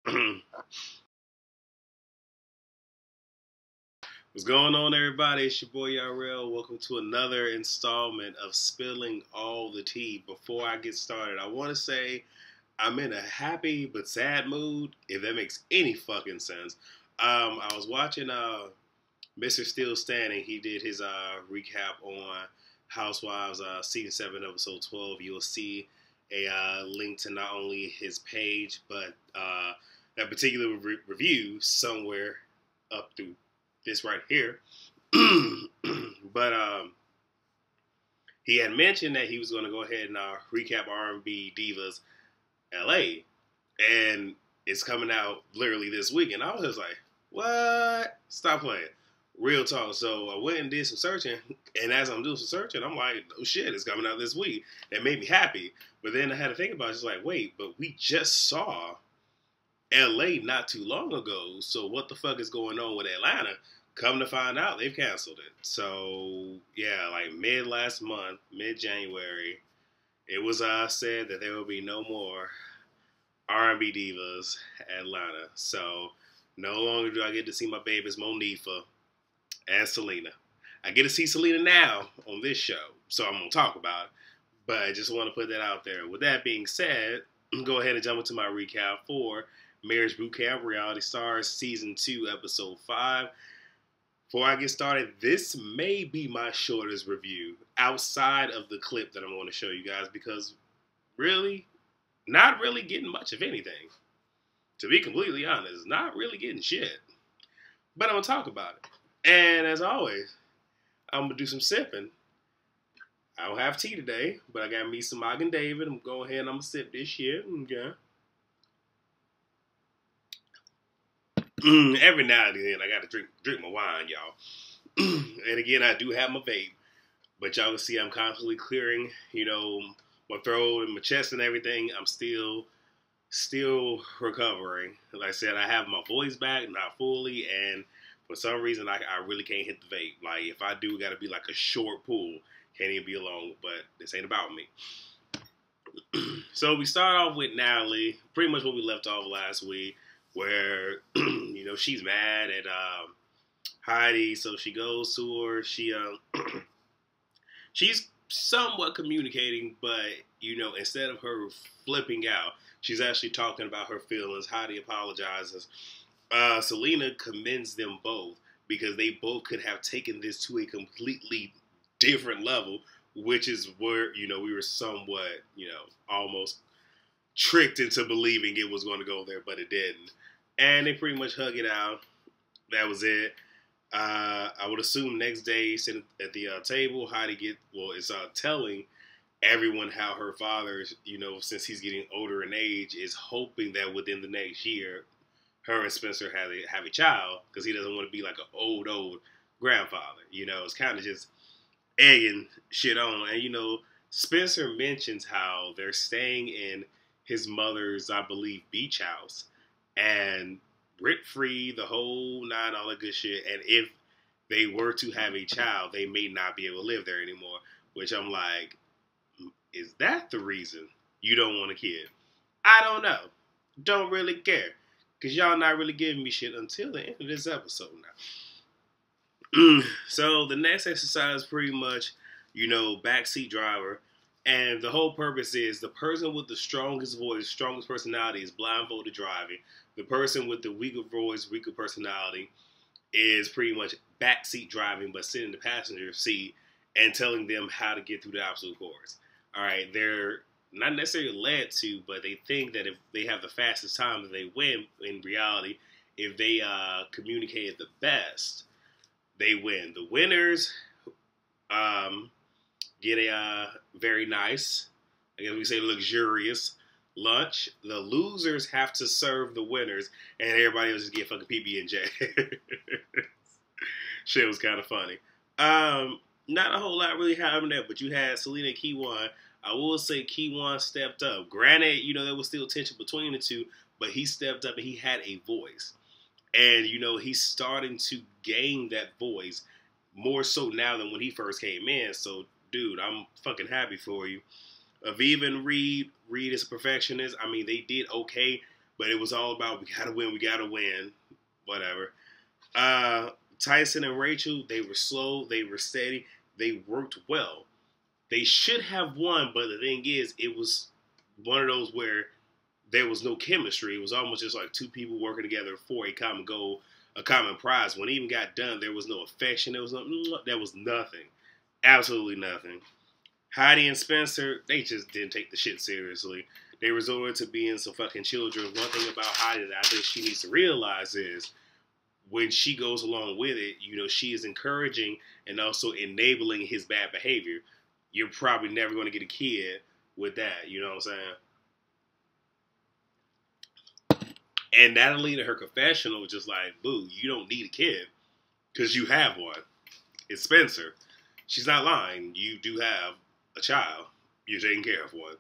What's going on, everybody? It's your boy Yarrell. Welcome to another installment of Spilling All the Tea. Before I get started, I want to say I'm in a happy but sad mood, if that makes any fucking sense. I was watching Mr. Still Standing. He did his recap on Housewives season 7, episode 12. You'll see a link to not only his page, but that particular review somewhere up through this right here. But he had mentioned that he was going to go ahead and recap R&B Divas LA, and it's coming out literally this week. And I was just like, what? Stop playing. Real talk. So I went and did some searching, and as I'm doing some searching, I'm like, oh shit, it's coming out this week. That made me happy. But then I had to think about it, just like, wait, but we just saw LA not too long ago, so what the fuck is going on with Atlanta? Come to find out, they've canceled it. So, yeah, like mid-last month, mid-January, it was said that there will be no more R&B Divas Atlanta. So, no longer do I get to see my babies Monifa and Selena. I get to see Selena now on this show, so I'm going to talk about it. But I just want to put that out there. With that being said, go ahead and jump into my recap for Marriage Boot Camp Reality Stars Season 2, Episode 5. Before I get started, this may be my shortest review outside of the clip that I'm going to show you guys, because really, not really getting much of anything. To be completely honest, not really getting shit. But I'm going to talk about it. And as always, I'm going to do some sipping. I don't have tea today, but I got me some Ogden David. I'm going ahead and I'm going to sip this shit. Okay. Every now and then I gotta drink my wine, y'all. And again, I do have my vape, but y'all can see I'm constantly clearing, my throat and my chest and everything. I'm still recovering. Like I said, I have my voice back, not fully, and for some reason I really can't hit the vape. Like if I do, it gotta be like a short pull. Can't even be a long, but this ain't about me. So we start off with Natalie, pretty much what we left off last week, where, she's mad at Heidi, so she goes to her. She's somewhat communicating, but, instead of her flipping out, she's actually talking about her feelings. Heidi apologizes. Selena commends them both, because they both could have taken this to a completely different level, which is where, we were somewhat, almost tricked into believing it was going to go there, but it didn't. And they pretty much hug it out. That was it. I would assume next day, sitting at the table, Heidi is telling everyone how her father, since he's getting older in age, is hoping that within the next year, her and Spencer have a child, because he doesn't want to be like an old grandfather. It's kind of just egging shit on. And, Spencer mentions how they're staying in his mother's, I believe, beach house, and rent-free, the whole nine, all that good shit. And if they were to have a child, they may not be able to live there anymore. Which I'm like, is that the reason you don't want a kid? I don't know. Don't really care. Because y'all not really giving me shit until the end of this episode now. So the next exercise is pretty much, backseat driver. And the whole purpose is the person with the strongest voice, strongest personality is blindfolded driving. The person with the weaker voice, weaker personality is pretty much backseat driving, but sitting in the passenger seat and telling them how to get through the obstacle course. All right, they're not necessarily led to, but they think that if they have the fastest time, that they win. In reality, if they communicated the best, they win. The winners get a very nice, I guess we say luxurious lunch. The losers have to serve the winners, and everybody else just get fucking PB&J. Shit was kind of funny. Not a whole lot really happened there, but you had Selena and Kiwan. I will say Kiwan stepped up. Granted, there was still tension between the two, but he stepped up and he had a voice. And, he's starting to gain that voice more so now than when he first came in. So, dude, I'm fucking happy for you. Aviva and Reed is a perfectionist. I mean, they did okay, But it was all about we gotta win, whatever. Tyson and Rachel, they were slow, they were steady, they worked well. They should have won, but the thing is, it was one of those where there was no chemistry. It was almost just like two people working together for a common goal, a common prize. When it even got done, there was no affection. There was nothing. Absolutely nothing. Heidi and Spencer, they just didn't take the shit seriously. They resorted to being some fucking children. One thing about Heidi that I think she needs to realize is when she goes along with it, you know, she is encouraging and also enabling his bad behavior. You're probably never going to get a kid with that. You know what I'm saying? And Natalie, in her confessional, was just like, boo, you don't need a kid because you have one. It's Spencer. She's not lying. You do have a child. You're taking care of one.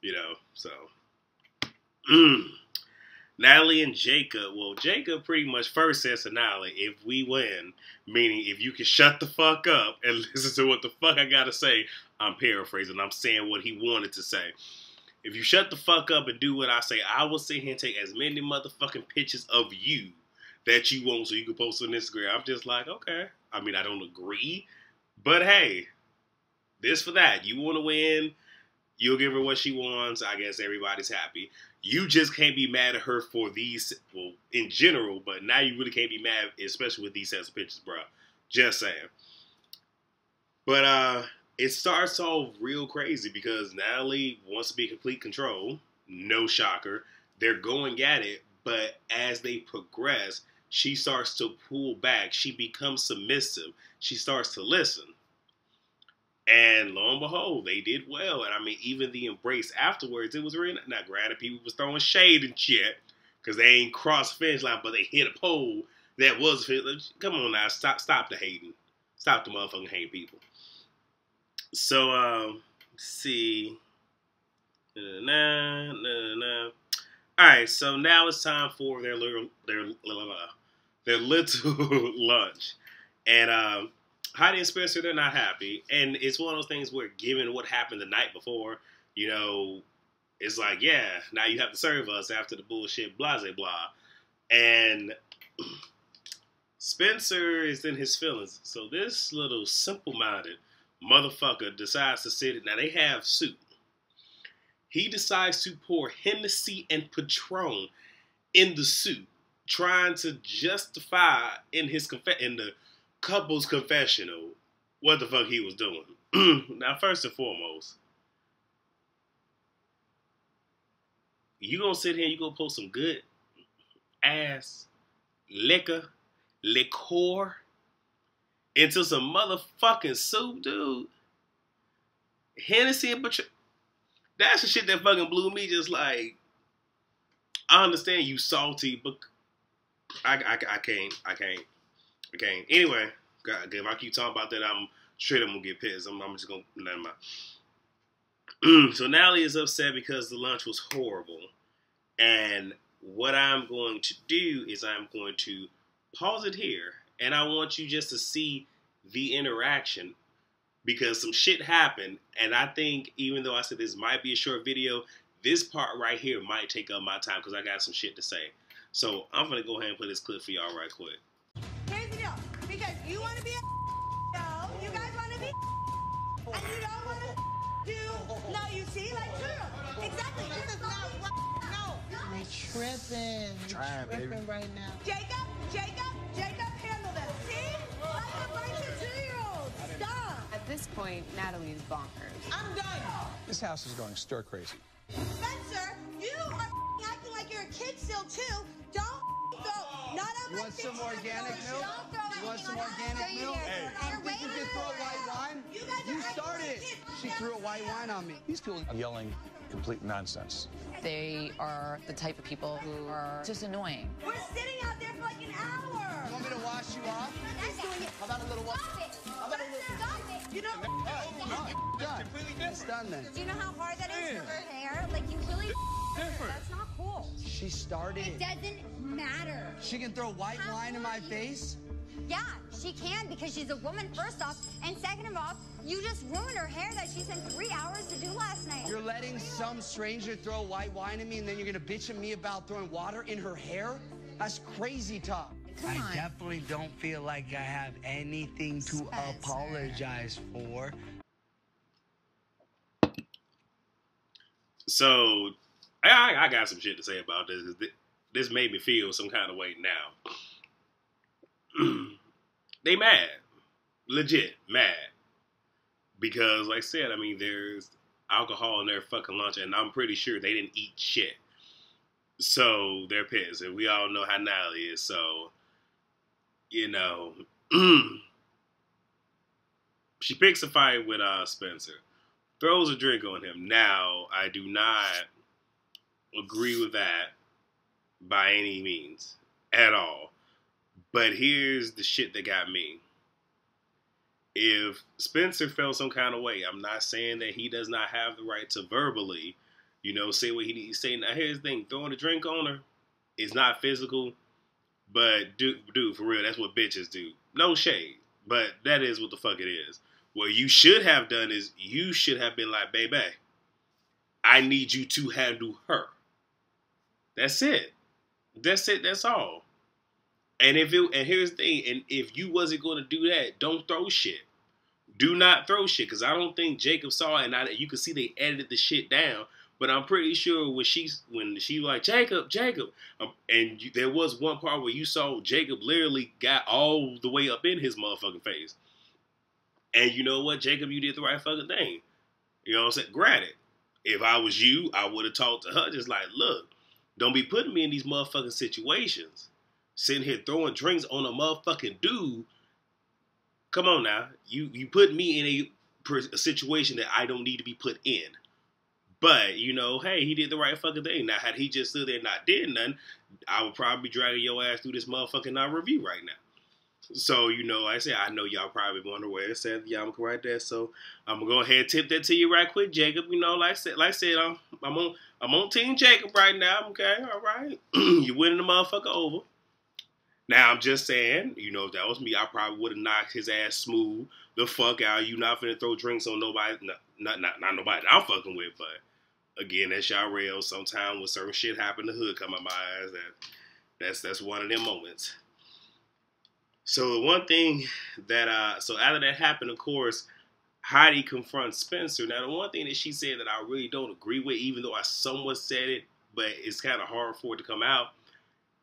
You know, so. Natalie and Jacob. Well, Jacob pretty much first says to Natalie, if we win, meaning if you can shut the fuck up and listen to what the fuck I gotta say, I'm paraphrasing, I'm saying what he wanted to say. If you shut the fuck up and do what I say, I will sit here and take as many motherfucking pictures of you that you want so you can post on Instagram. I'm just like, okay. I mean, I don't agree, but hey, this for that. You want to win, you'll give her what she wants. I guess everybody's happy. You just can't be mad at her for these, well, in general, but now you really can't be mad, especially with these sets of pictures, bro. Just saying. But it starts off real crazy because Natalie wants to be in complete control. No shocker. They're going at it, but as they progress, she starts to pull back. She becomes submissive. She starts to listen. And lo and behold, they did well. And I mean, even the embrace afterwards, it was really not. Now, granted, people was throwing shade and shit because they ain't crossed finish line, but they hit a pole that was. Come on now, stop the hating, stop the motherfucking hating people. So, let's see. All right, so now it's time for their little lunch, and Heidi and Spencer, they're not happy. And it's one of those things where, given what happened the night before, you know, it's like, yeah, now you have to serve us after the bullshit, blah, blah, blah. And Spencer is in his feelings. So this little simple-minded motherfucker decides to sit it. Now, they have soup. He decides to pour Hennessy and Patron in the soup, trying to justify in the couple's confessional what the fuck he was doing. Now, first and foremost, you gonna sit here and you gonna post some good ass liquor into some motherfucking soup, dude. Hennessy and Patron. That's the shit that fucking blew me. Just like, I understand you salty, but I can't. Anyway, God, if I keep talking about that, I'm gonna get pissed. I'm just gonna let him out. So Natalie is upset because the lunch was horrible. And what I'm going to do is I'm going to pause it here. And I want you just to see the interaction. Because some shit happened. And I think, even though I said this might be a short video, this part right here might take up my time because I got some shit to say. So I'm going to go ahead and play this clip for y'all right quick. Here's the deal. Because you want to be a no, you guys want to be and you don't want to do, no, you see, like, true. Exactly. This is not what, no. You're tripping. Trying, tripping baby. right now. Jacob, handle this. See? Like a bunch of 2-year-olds. Stop. At this point, Natalie is bonkers. I'm done. This house is going stir crazy. Spencer, you are acting like you're a kid still, too. Don't throw, not on You my want some picture. organic milk? Don't throw You want some anything on organic my milk? picture. Hey, You're you think you waiting can throw for white it. wine? You guys are You acting started like it. kids. She threw a white wine on me. These people I'm yelling complete nonsense. They are the type of people who are just annoying. We're sitting out there for like an hour. You want me to wash you off? How about a little wash? How about a little? You know, Done. It's done then. do you know how hard that is for her hair? Like, you really that's not cool. She started It it. doesn't matter. She can throw white wine in my face? Yeah, she can because she's a woman, first off. And second of all, you just ruined her hair that she spent 3 hours to do last night. You're letting some stranger throw white wine at me and then you're gonna bitch at me about throwing water in her hair? That's crazy talk. Come on. I definitely don't feel like I have anything to Spencer. apologize for. So, I got some shit to say about this. This made me feel some kind of way now. They mad. Legit mad. Because, like I said, I mean, there's alcohol in their fucking lunch, and I'm pretty sure they didn't eat shit. So, they're pissed, and we all know how Natalie is, so, you know, she picks a fight with Spencer, throws a drink on him. Now, I do not agree with that by any means, at all. But here's the shit that got me. If Spencer felt some kind of way, I'm not saying that he does not have the right to verbally, you know, say what he needs to say. Now, here's the thing. Throwing a drink on her is not physical, but, dude, for real, that's what bitches do. No shade, but that is what the fuck it is. What you should have done is you should have been like, baby, I need you to handle her. That's it. That's it. That's all. And here's the thing, and if you wasn't going to do that, don't throw shit. Do not throw shit, because I don't think Jacob saw it, and you can see they edited the shit down, but I'm pretty sure when she like, Jacob, there was one part where you saw Jacob literally got all the way up in his motherfucking face. And you know what, Jacob, you did the right fucking thing. You know what I'm saying? Granted, if I was you, I would have talked to her just like, look, don't be putting me in these motherfucking situations. Sitting here throwing drinks on a motherfucking dude. Come on now. You put me in a situation that I don't need to be put in. But, you know, hey, he did the right fucking thing. Now, had he just stood there and not did nothing, I would probably be dragging your ass through this motherfucking review right now. So, you know, like I said, I know y'all probably wonder where it said the yarmulke right there. So, I'm going to go ahead and tip that to you right quick, Jacob. You know, like I said, I'm on Team Jacob right now, okay? All right? You winning the motherfucker over. Now, I'm just saying, you know, if that was me, I probably would have knocked his ass smooth the fuck out. You not finna throw drinks on nobody, not nobody that I'm fucking with, but again, that's y'all real. Sometimes when certain shit happen, the hood come out my eyes. That's one of them moments. So the one thing that, so after that happened, of course, Heidi confronts Spencer. Now, the one thing that she said that I really don't agree with, even though I somewhat said it, but it's kind of hard for it to come out.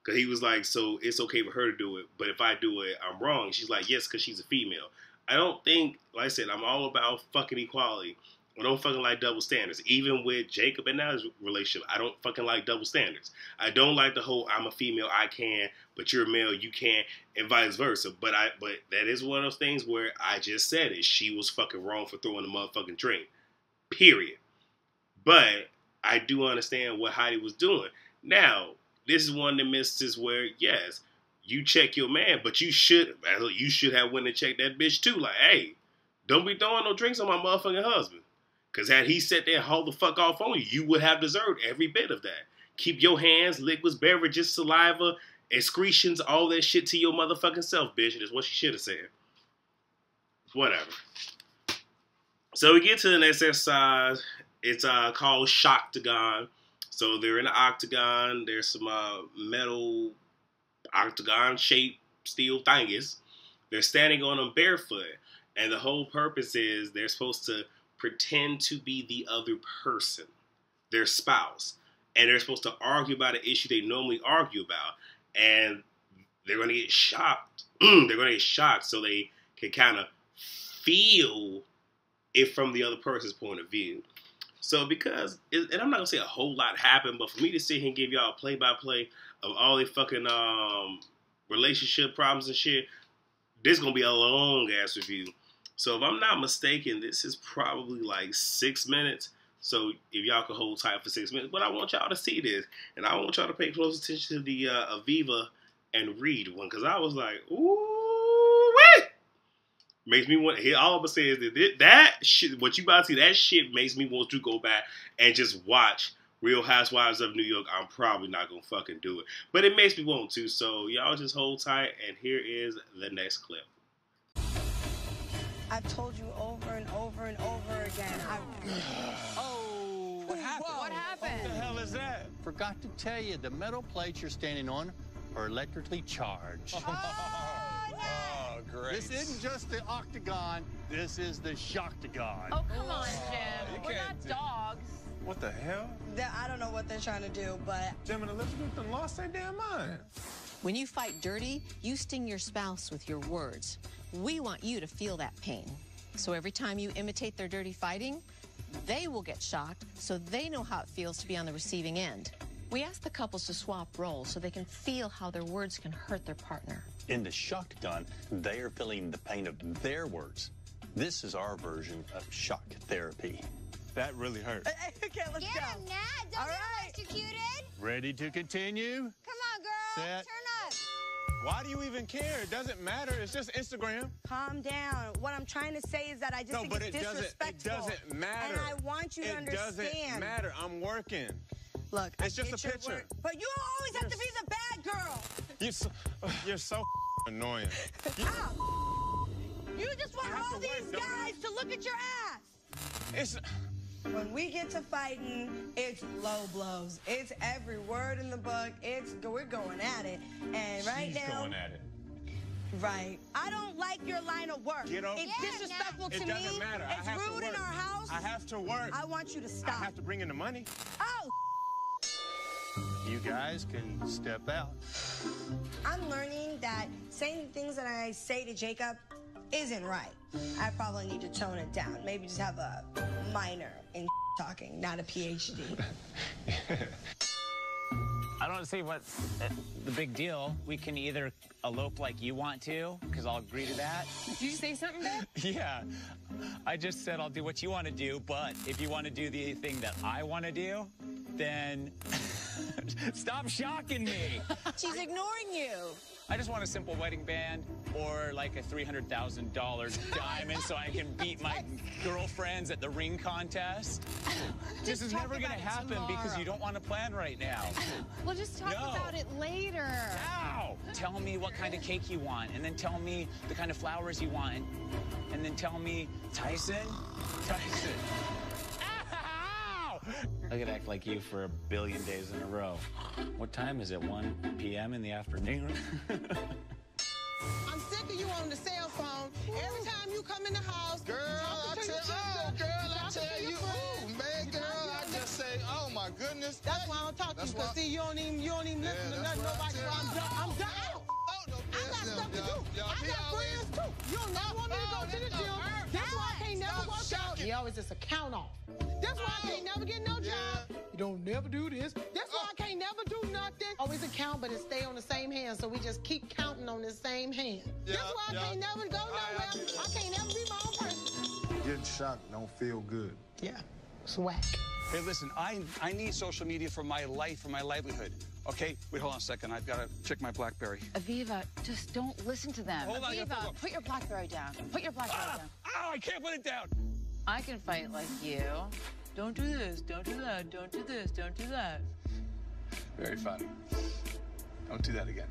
Because he was like, so it's okay for her to do it, but if I do it, I'm wrong. And she's like, yes, because she's a female. I don't think, like I said, I'm all about fucking equality. I don't fucking like double standards. Even with Jacob and Nata's relationship, I don't fucking like double standards. I don't like the whole, I'm a female, I can, but you're a male, you can't, and vice versa. But that is one of those things where I just said it. She was fucking wrong for throwing the motherfucking drink. Period. But I do understand what Heidi was doing. Now, this is one of the misses where, yes, you check your man, but you should have went and checked that bitch too. Like, hey, don't be throwing no drinks on my motherfucking husband. Because had he sat there and hauled the fuck off on you, you would have deserved every bit of that. Keep your hands, liquids, beverages, saliva, excretions, all that shit to your motherfucking self, bitch. That's what she should have said. Whatever. So we get to the next exercise. It's called Shoctagon. So they're in the octagon. There's some metal octagon-shaped steel thingies. They're standing on them barefoot. And the whole purpose is they're supposed to pretend to be the other person, their spouse. And they're supposed to argue about an issue they normally argue about. And they're going to get shocked. They're going to get shocked so they can kind of feel it from the other person's point of view. So because, and I'm not going to say a whole lot happened, but for me to sit here and give y'all a play-by-play of all the fucking relationship problems and shit, this is going to be a long-ass review. So if I'm not mistaken, this is probably like 6 minutes. So if y'all could hold tight for 6 minutes. But I want y'all to see this. And I want y'all to pay close attention to the Aviva and Reed one. Because I was like, ooh, wait! Makes me want, all I'm going to say is that shit, what you about to see, that shit makes me want to go back and just watch Real Housewives of New York, I'm probably not going to fucking do it. But it makes me want to, so y'all just hold tight, and here is the next clip. I've told you over and over and over again. Oh, what happened? What happened? What the hell is that? Forgot to tell you, the metal plates you're standing on are electrically charged. Oh, great. This isn't just the octagon, this is the shoctagon. Oh, come on, Jim. We're not dogs. What the hell? I don't know what they're trying to do, but... Jim and Elizabeth done lost their damn mind. When you fight dirty, you sting your spouse with your words. We want you to feel that pain. So every time you imitate their dirty fighting, they will get shocked so they know how it feels to be on the receiving end. We ask the couples to swap roles so they can feel how their words can hurt their partner. In the shoctagon, they are feeling the pain of their words. This is our version of shock therapy. That really hurt. Okay, let's go. Get him, Nat. Don't All get right. electrocuted. Ready to continue? Come on, girl. Set. Turn up. Why do you even care? It doesn't matter. It's just Instagram. Calm down. What I'm trying to say is that I just No, think but it's it disrespectful. doesn't matter. And I want you to understand. It doesn't matter. I'm working. Look, It's I just get a your picture. word, but you always have to be the bad girl. You're so annoying. Ow. You just want I have all to work, these don't I? guys to look at your ass. It's When we get to fighting, it's low blows. It's every word in the book. We're going at it. And right she's now, going at it. right. I don't like your line of work. Get over- It's Yeah, disrespectful It to doesn't me. matter. I It's have to rude in work. our house. I have to work. I want you to I stop. have to bring in the money. Oh, You guys can step out. I'm learning that saying the things that I say to Jacob isn't right. I probably need to tone it down. Maybe just have a minor in talking, not a PhD. I don't see what's the big deal. We can either elope like you want to, because I'll agree to that. Did you say something, babe? Yeah. I just said I'll do what you want to do, but if you want to do the thing that I want to do, then stop shocking me. She's ignoring you. I just want a simple wedding band or like a $300,000 diamond so I can beat my girlfriends at the ring contest. This is never going to happen because you don't want to plan right now. We'll just talk No. about it later. Now, tell me what kind of cake you want, and then tell me the kind of flowers you want, and then tell me, Tyson? Ow! I could act like you for 1 billion days in a row. What time is it, 1 p.m. in the afternoon? I'm sick of you on the cell phone. Every time you come in the house, Girl, I tell you, ooh, man, girl, I just say, oh my goodness. That's why I don't talk to you, That's because why- see, you don't even listen to nothing nobody, so I'm done. I got stuff to do. I got friends too. You don't never want me to go to the gym. That's why I can't never work out. He always just a count off. That's why I can't never get no job. You don't never do this. That's why I can't never do nothing. Always a count, but it stay on the same hand, so we just keep counting on the same hand. That's why I can't never go nowhere. I can't never be my own person. Getting shocked don't feel good. Yeah, swag. Hey, listen, I need social media for my life, for my livelihood. Okay? Wait, hold on a second. I've got to check my BlackBerry. Aviva, just don't listen to them. Hold on, I gotta Aviva, look. put your BlackBerry down. Put your BlackBerry down. Ow, I can't put it down. I can fight like you. Don't do this, don't do that, don't do this, don't do that. Very funny. Don't do that again.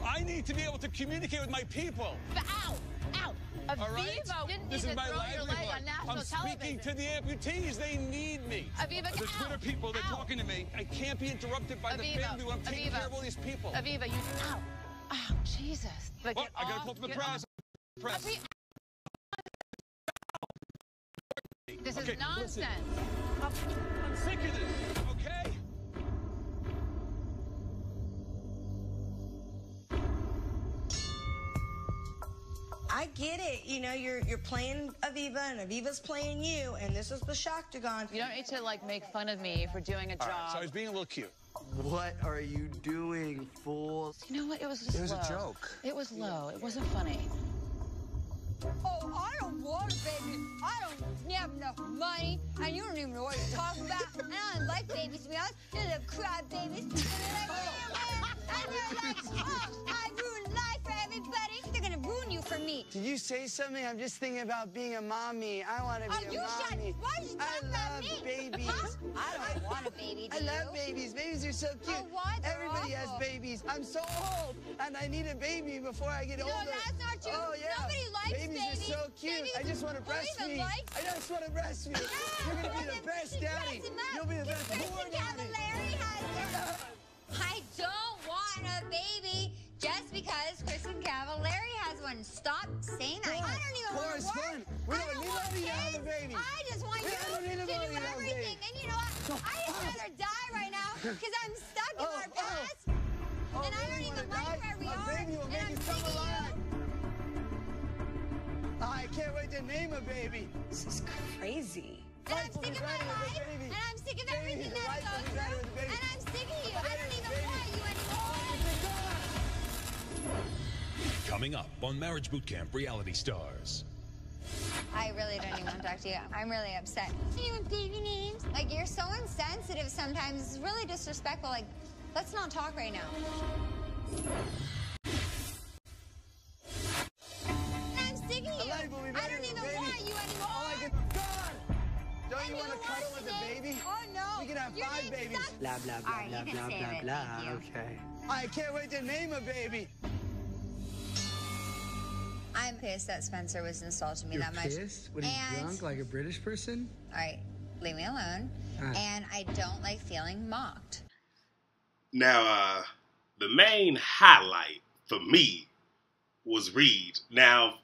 I need to be able to communicate with my people. Ow! Ow! All right? Aviva, didn't need This to is my throw your leg livelihood. on national I'm speaking television. to the amputees. They need me. Aviva, The ow! Twitter people, they're Ow! talking to me. I can't be interrupted by the Aviva, family when I'm taking Aviva. care of all these people. Aviva, you. Ow! Ow, Jesus. But Oh, get I gotta off, pull up the get press. off. Press. This Okay, is nonsense. I'm sick of this, okay? I get it. You know, you're playing Aviva and Aviva's playing you, and this is the shoctagon. You don't need to like make fun of me for doing a job. All right, so I was being a little cute. What are you doing, fool? You know what? It was just It was a low. joke. It was low. It wasn't funny. Oh, I don't want it, baby. I don't have enough money, and you don't even know what you're talking about. And I don't like babies, to be honest. They're little cry babies. And they're like, and they're like, oh, I ruined life for everybody. They're gonna ruin you for me. Did you say something? I'm just thinking about being a mommy. I want to be a mommy. Why are you talking about me? Babies. I don't want a baby, do I love you? babies. Babies are so cute. Oh, what? They're Everybody has awful. babies. I'm so old, and I need a baby before I get older. No, that's not true. Oh, yeah. Nobody likes babies. babies. Are so cute. Babies, I just want to who even breastfeed. likes I just want to breastfeed. You're going to be the best daddy. You'll be the best poor daddy. I don't want a baby just because Kristen Cavallari has one. Stop saying that. I don't even want to work. We I don't don't need want money to have a kids. baby. I just want you don't need to a do baby to have a everything. baby. And you know what? I just rather die right now because I'm stuck in our past. And I don't even like where we are. Baby will And make I'm you sick come of alive. you. I can't wait to name a baby. This is crazy. And I'm sick of my life. And I'm sick of everything that I go through. And I'm sick of you. I don't even want you anymore. Coming up on Marriage Boot Camp Reality Stars. I really don't even want to talk to you. I'm really upset. You want baby names? Like, you're so insensitive sometimes. It's really disrespectful. Like, let's not talk right now. I'm sick of you. I don't even want you anymore. Oh my God! Don't you want to cuddle with a baby? Oh, no. We can have 5 babies. Blah, blah, All blah, right, blah, you can blah, save blah, it. blah. Thank you. Okay. I can't wait to name a baby. I'm pissed that Spencer was insulting me You're that much. pissed? What, are you And- drunk like a British person? All right, leave me alone. All right. And I don't like feeling mocked. Now, the main highlight for me was Reed. Now,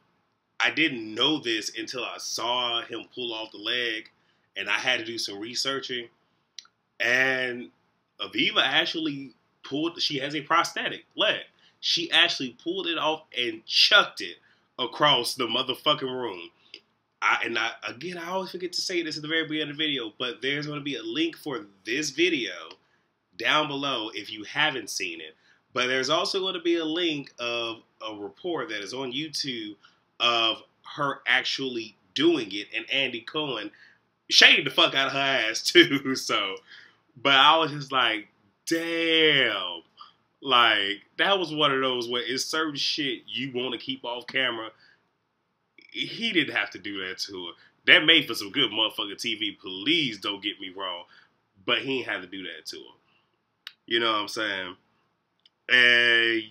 I didn't know this until I saw him pull off the leg, and I had to do some researching. And Aviva actually she has a prosthetic leg. She actually pulled it off and chucked it across the motherfucking room. I always forget to say this at the very beginning of the video, but there's going to be a link for this video down below if you haven't seen it. But there's also going to be a link of a report that is on YouTube of her actually doing it, and Andy Cohen shaved the fuck out of her ass too. So, but I was just like, damn. Like, that was one of those where it's certain shit you want to keep off camera. He didn't have to do that to her. That made for some good motherfucking TV. Please don't get me wrong. But he ain't had to do that to her. You know what I'm saying?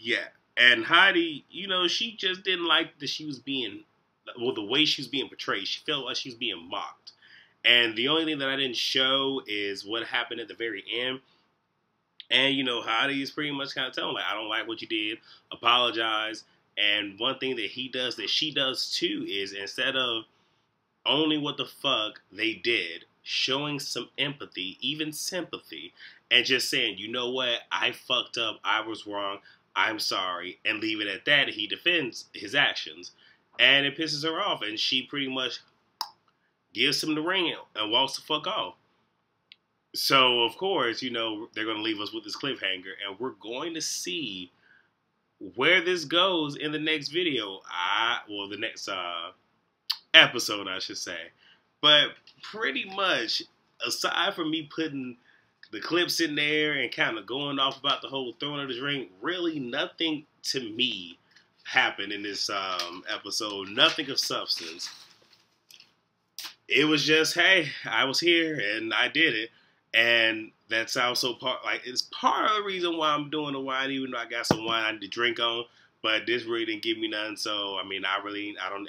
Yeah. And Heidi, you know, she just didn't like that she was being, well, the way she was being portrayed. She felt like she was being mocked. And the only thing that I didn't show is what happened at the very end. And, you know, Heidi is pretty much kind of telling, like, I don't like what you did. Apologize. And one thing that he does, that she does too, is instead of owning what the fuck they did, showing some empathy, even sympathy, and just saying, you know what, I fucked up, I was wrong, I'm sorry, and leave it at that, he defends his actions. And it pisses her off, and she pretty much gives him the ring and walks the fuck off. So, of course, you know, they're going to leave us with this cliffhanger, and we're going to see where this goes in the next video. The next episode, I should say. But pretty much, aside from me putting the clips in there and kind of going off about the whole throwing of the ring, really nothing to me happened in this episode. Nothing of substance. It was just, hey, I was here and I did it. And that's also it's part of the reason why I'm doing the wine, even though I got some wine I need to drink on. But this really didn't give me none, so I mean, I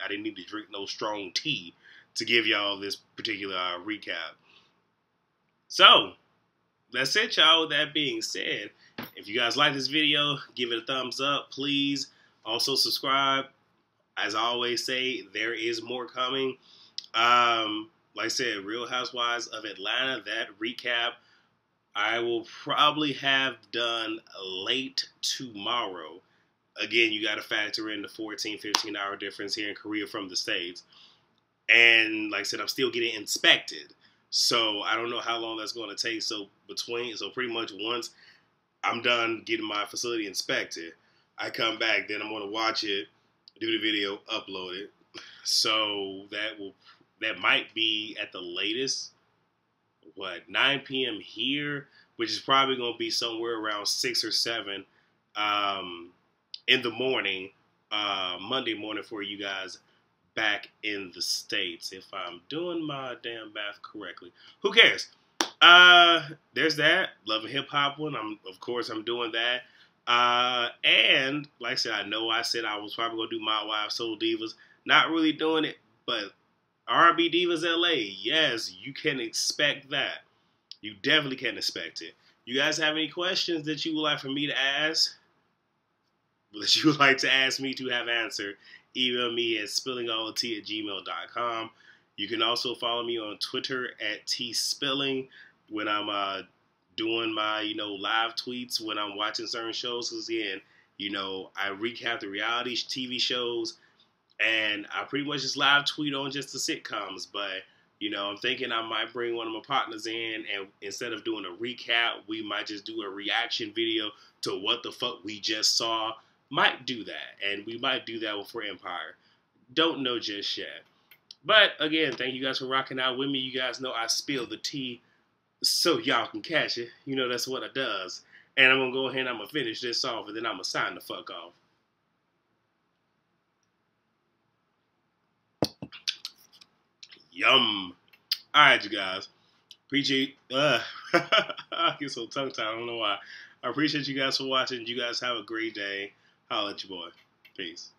didn't need to drink no strong tea to give y'all this particular recap. So that's it, y'all. With that being said, if you guys like this video, give it a thumbs up, please. Also subscribe. As I always say, there is more coming. Like I said, Real Housewives of Atlanta, that recap I will probably have done late tomorrow. Again, you got to factor in the 14, 15-hour difference here in Korea from the States. And like I said, I'm still getting inspected. So I don't know how long that's going to take. So pretty much once I'm done getting my facility inspected, I come back, then I'm going to watch it, do the video, upload it. So that might be at the latest, 9 p.m. here, which is probably going to be somewhere around 6 or 7 in the morning Monday morning for you guys back in the States, if I'm doing my damn math correctly. Who cares? There's that Love and Hip Hop one. Of course I'm doing that. And like I said I was probably gonna do My Wife Soul Divas. Not really doing it, but R&B Divas LA, yes, you can expect that. You definitely can expect it. You guys have any questions that you would like for me to ask? That you would like to ask me to have answered? Email me at spillingallthetea@gmail.com. You can also follow me on Twitter at tspilling when I'm doing my, live tweets when I'm watching certain shows. Because again, I recap the reality TV shows, and I pretty much just live tweet on just the sitcoms. But, I'm thinking I might bring one of my partners in, and instead of doing a recap, we might just do a reaction video to what the fuck we just saw. Might do that, and we might do that one for Empire. Don't know just yet. But, again, thank you guys for rocking out with me. You guys know I spill the tea so y'all can catch it. That's what it does. And I'm going to go ahead and I'm going to finish this off, and then I'm going to sign the fuck off. Yum. Alright, you guys. Appreciate... I get so tongue-tied. I don't know why. I appreciate you guys for watching. You guys have a great day. Holla at your boy. Peace.